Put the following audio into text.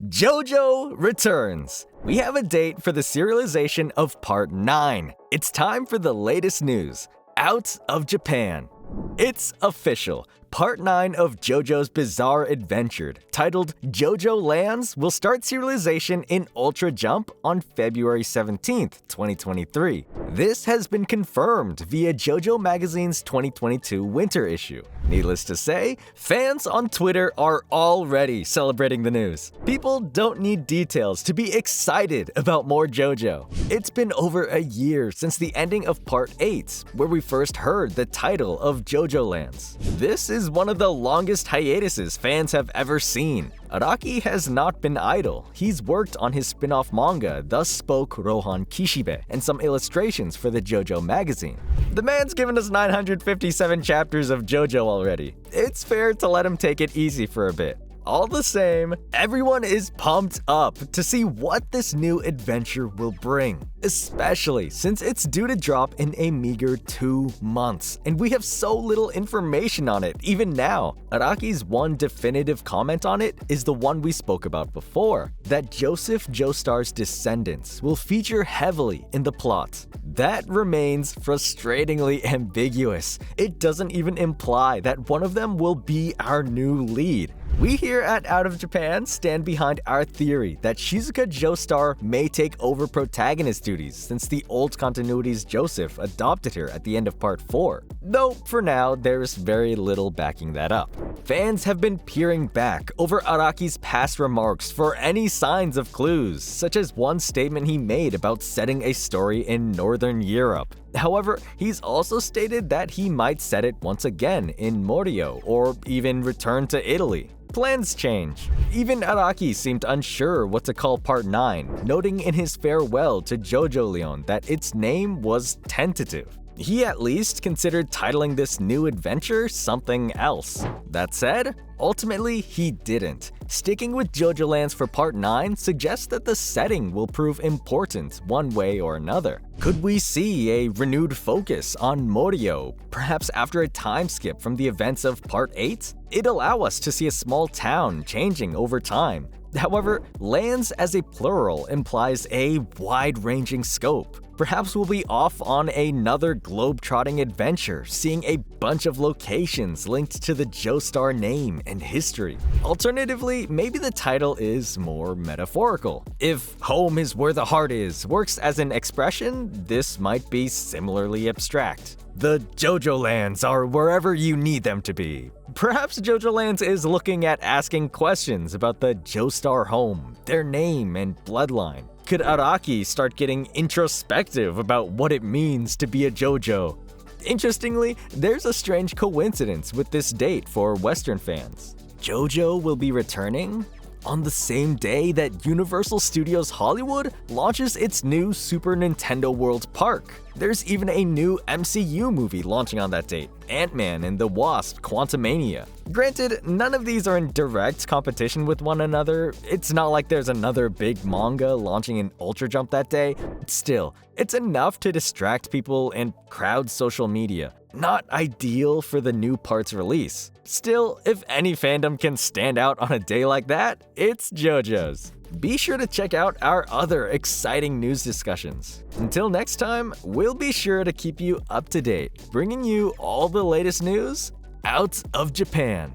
Jojo returns. We have a date for the serialization of Part 9. It's time for the latest news. Out of Japan. It's official. Part 9 of JoJo's Bizarre Adventure, titled JoJo Lands, will start serialization in Ultra Jump on February 17th, 2023. This has been confirmed via JoJo Magazine's 2022 winter issue. Needless to say, fans on Twitter are already celebrating the news. People don't need details to be excited about more JoJo. It's been over a year since the ending of Part 8, where we first heard the title of JoJo Lands. This is one of the longest hiatuses fans have ever seen. Araki has not been idle. He's worked on his spin-off manga, Thus Spoke ROHAN KISHIBE, and some illustrations for the JoJo magazine. The man's given us 957 chapters of JoJo already. It's fair to let him take it easy for a bit. All the same, everyone is pumped up to see what this new adventure will bring, especially since it's due to drop in a meager 2 months, and we have so little information on it even now. Araki's one definitive comment on it is the one we spoke about before, that Joseph Joestar's descendants will feature heavily in the plot. That remains frustratingly ambiguous. It doesn't even imply that one of them will be our new lead. We here at Out of Japan stand behind our theory that Shizuka Joestar may take over protagonist duties since the old continuity's Joseph adopted her at the end of Part 4, though for now there's very little backing that up. Fans have been peering back over Araki's past remarks for any signs of clues, such as one statement he made about setting a story in Northern Europe. However, he's also stated that he might set it once again in Morio or even return to Italy. Plans change. Even Araki seemed unsure what to call Part 9, noting in his farewell to Jojo Leon that its name was tentative. He at least considered titling this new adventure something else. That said, ultimately he didn't. Sticking with JoJo Lands for Part 9 suggests that the setting will prove important one way or another. Could we see a renewed focus on Morio, perhaps after a time skip from the events of Part 8? It'd allow us to see a small town changing over time. However, lands as a plural implies a wide-ranging scope. Perhaps we'll be off on another globe-trotting adventure, seeing a bunch of locations linked to the Joestar name and history. Alternatively, maybe the title is more metaphorical. If home is where the heart is works as an expression, this might be similarly abstract. The JoJo Lands are wherever you need them to be. Perhaps JoJo Lands is looking at asking questions about the Joestar home, their name and bloodline. Could Araki start getting introspective about what it means to be a JoJo? Interestingly, there's a strange coincidence with this date for Western fans. JoJo will be returning on the same day that Universal Studios Hollywood launches its new Super Nintendo World Park. There's even a new MCU movie launching on that date, Ant-Man and the Wasp: Quantumania. Granted, none of these are in direct competition with one another. It's not like there's another big manga launching in Ultra Jump that day. Still, it's enough to distract people and crowd social media. Not ideal for the new part's release. Still, if any fandom can stand out on a day like that, it's JoJo's. Be sure to check out our other exciting news discussions. Until next time, we'll be sure to keep you up to date, bringing you all the latest news out of Japan.